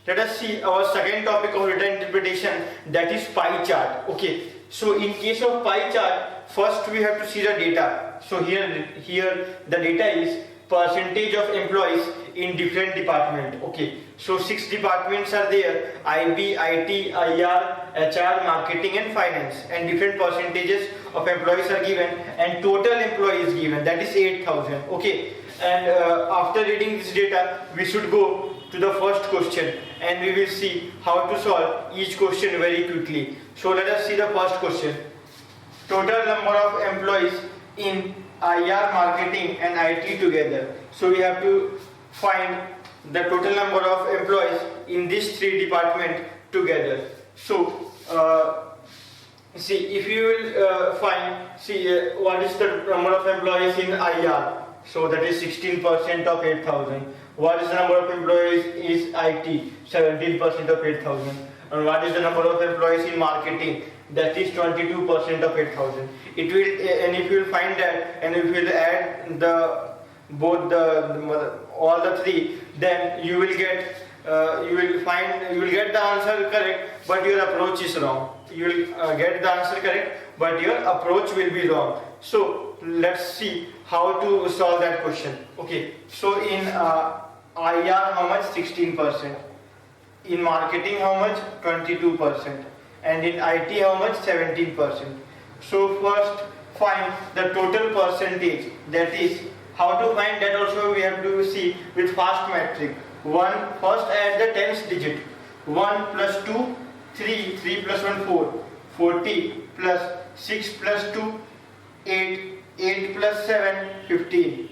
Let us see our second topic of data interpretation, that is pie chart. Okay, so in case of pie chart, first we have to see the data. So here the data is percentage of employees in different department. Okay, so 6 departments are there: IB, IT, IR, HR, marketing and finance, and different percentages of employees are given and total employees given, that is 8,000. Okay, and after reading this data we should go to the first question and we will see how to solve each question very quickly. So let us see the first question. Total number of employees in IR, marketing and IT together. So we have to find the total number of employees in these 3 departments together. So see, if you will find, what is the number of employees in IR? So that is 16% of 8,000. What is the number of employees is IT? 17% of 8,000. And what is the number of employees in marketing? That is 22% of 8,000. It will, and if you will find that, and if you will add all the 3, then you will get the answer correct, but your approach is wrong. You will get the answer correct, but your approach will be wrong. So let's see how to solve that question. Okay, so in IR how much? 16%. In marketing how much? 22%. And in IT how much? 17%. So first find the total percentage. That is, how to find that also we have to see with fast metric. First add the tens digit. 1 plus 2, 3, 3 plus 1, 4, 40 plus 6 plus 2, 8, 8 plus 7, 15.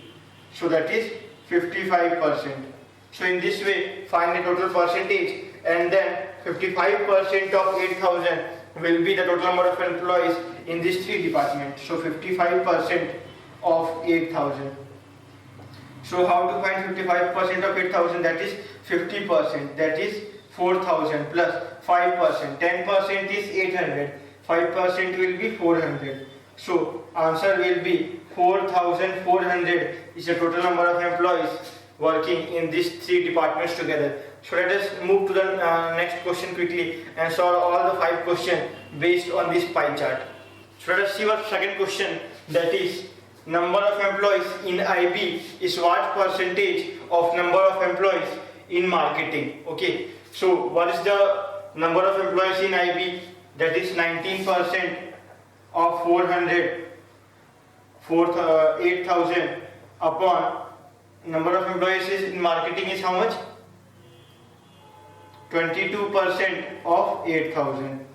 So that is 55%. So in this way, find the total percentage, and then 55% of 8,000 will be the total number of employees in these 3 departments. So 55% of 8,000. So how to find 55% of 8,000? That is 50%. That is 4,000 plus 5%. 10% is 800. 5% will be 400. So answer will be 4,400 is the total number of employees working in these 3 departments together. So let us move to the next question quickly and solve all the 5 questions based on this pie chart. So let us see our second question, that is number of employees in IB is what percentage of number of employees in marketing. Okay, so what is the number of employees in IB? That is 19% of 8,000 upon number of employees in marketing is how much? 22% of 8,000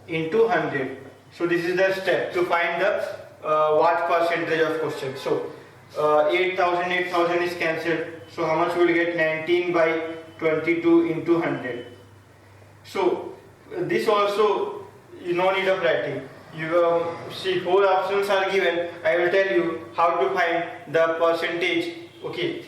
into 100. So this is the step to find the what percentage of question. So 8,000 is cancelled. So how much we will get? 19 by 22 into 100. So this also no need of writing. You see 4 options are given. I will tell you how to find the percentage. Okay.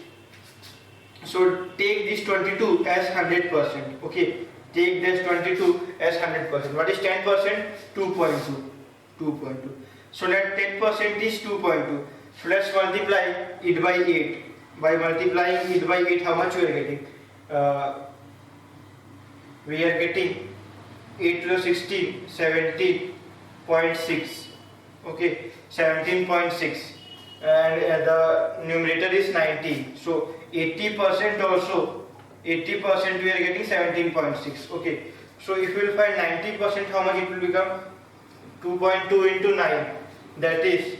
So take this 22 as 100%. Okay. Take this 22 as 100%. What is 10%? 2.2. So that 10% is 2.2. So let's multiply it by 8. By multiplying it by 8, how much we are getting? We are getting 8 to the 16, 17.6. Okay, 17.6. And the numerator is 19. So 80% also, 80% we are getting 17.6. Okay, so if we will find 90%, how much it will become? 2.2 into 9. That is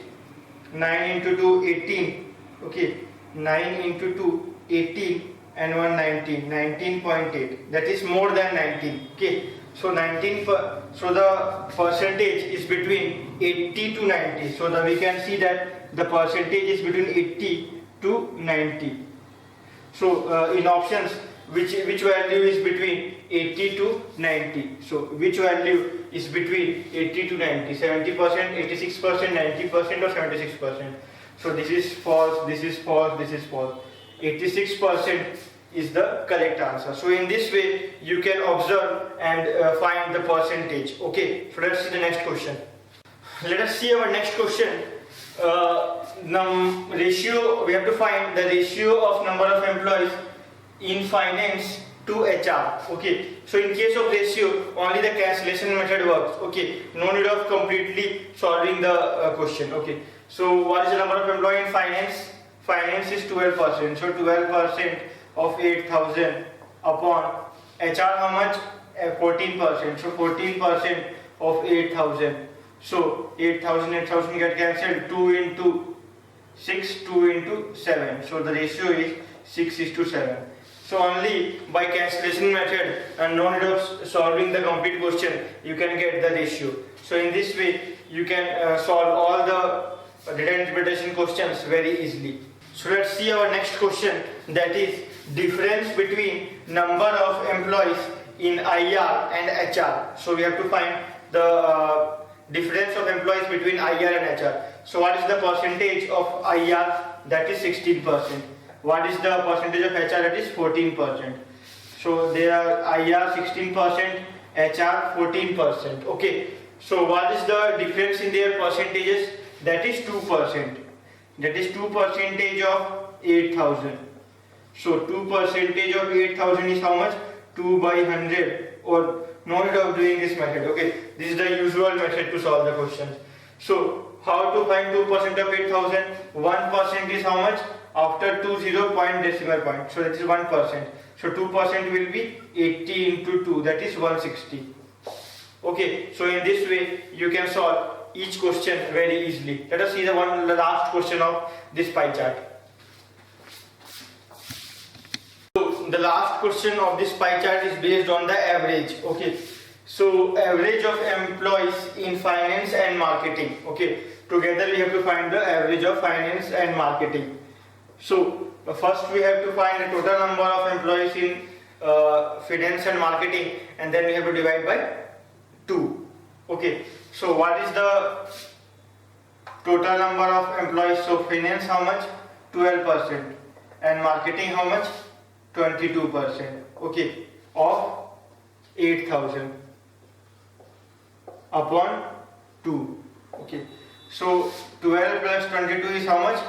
9 into 2, 18. Okay, 9 into 2, 18, and 1, 19. 19.8. That is more than 19. Okay, so so the percentage is between 80 to 90. So we can see that the percentage is between 80 to 90. So in options, which value is between 80 to 90? So which value is between 80 to 90? 70%, 86%, 90% or 76%? So this is false, this is false, this is false. 86% is the correct answer. So in this way you can observe and find the percentage. Okay, so let's see the next question. Let us see our next question. Ratio, we have to find the ratio of number of employees in finance to HR. Okay, so in case of ratio, only the cancellation method works. Okay, no need of completely solving the question. Okay, so what is the number of employee in finance? Finance is 12%. So 12% of 8,000 upon HR how much? 14%. So 14% of 8,000. So 8,000 get cancelled. 2 into 6, 2 into 7. So the ratio is 6:7. So only by cancellation method and no need of solving the complete question, you can get the ratio. So in this way, you can solve all the data interpretation questions very easily. So let's see our next question, that is difference between number of employees in IR and HR. So we have to find the difference of employees between IR and HR. So what is the percentage of IR? That is 16%. What is the percentage of HR? That is 14%. So there are IR 16%, HR 14%. Okay. So what is the difference in their percentages? That is 2%. That is 2% of 8,000. So 2% of 8,000 is how much? 2 by 100, or no need of doing this method. Okay, this is the usual method to solve the questions. So how to find 2% of 8,000? 1% is how much? After 20 point decimal point. So that is 1%. So 2% will be 80 into 2. That is 160. Okay, so in this way you can solve each question very easily. Let us see the last question of this pie chart. So the last question of this pie chart is based on the average. Okay, so average of employees in finance and marketing. Okay, together we have to find the average of finance and marketing. So first we have to find the total number of employees in finance and marketing, and then we have to divide by 2. Okay, so what is the total number of employees? So finance how much? 12%, and marketing how much? 22%. Okay, of 8,000 upon 2. Okay, so 12 plus 22 is how much?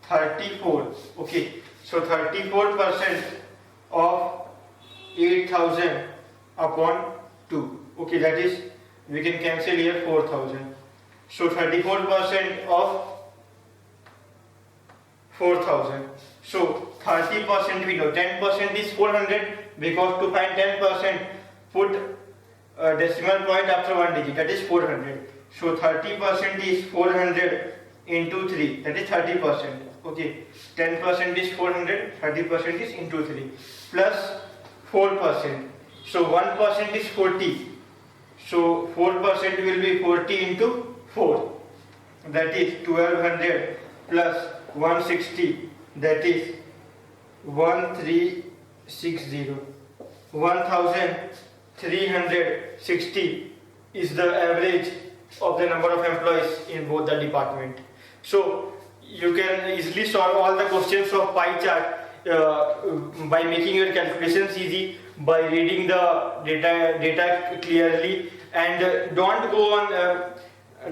34. Okay, so 34% of 8,000 upon 2. Okay, that is, we can cancel here 4,000. So 34% of 4,000. So 30% we know. 10% is 400, because to find 10%, put a decimal point after one digit. That is 400. So 30% is 400 into 3. That is 30%. Okay, 10% is 400, 30% is into 3, plus 4%. So 1% is 40. So 4% will be 40 into 4. That is 1200 plus 160. That is 1360. 1360 is the average of the number of employees in both the department. So you can easily solve all the questions of pie chart by making your calculations easy, by reading the data clearly, and don't go on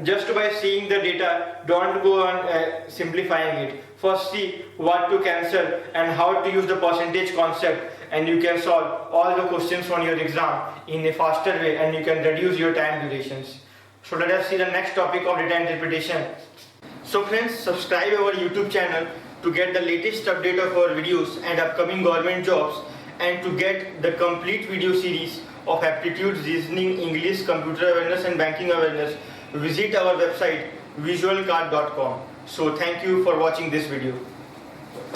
just by seeing the data, don't go on simplifying it. First see what to cancel and how to use the percentage concept, and you can solve all the questions on your exam in a faster way, and you can reduce your time durations. So let us see the next topic of data interpretation. So friends, subscribe our YouTube channel to get the latest update of our videos and upcoming government jobs, and to get the complete video series of aptitude, reasoning, English, computer awareness and banking awareness. Visit our website visualcard.com. So thank you for watching this video.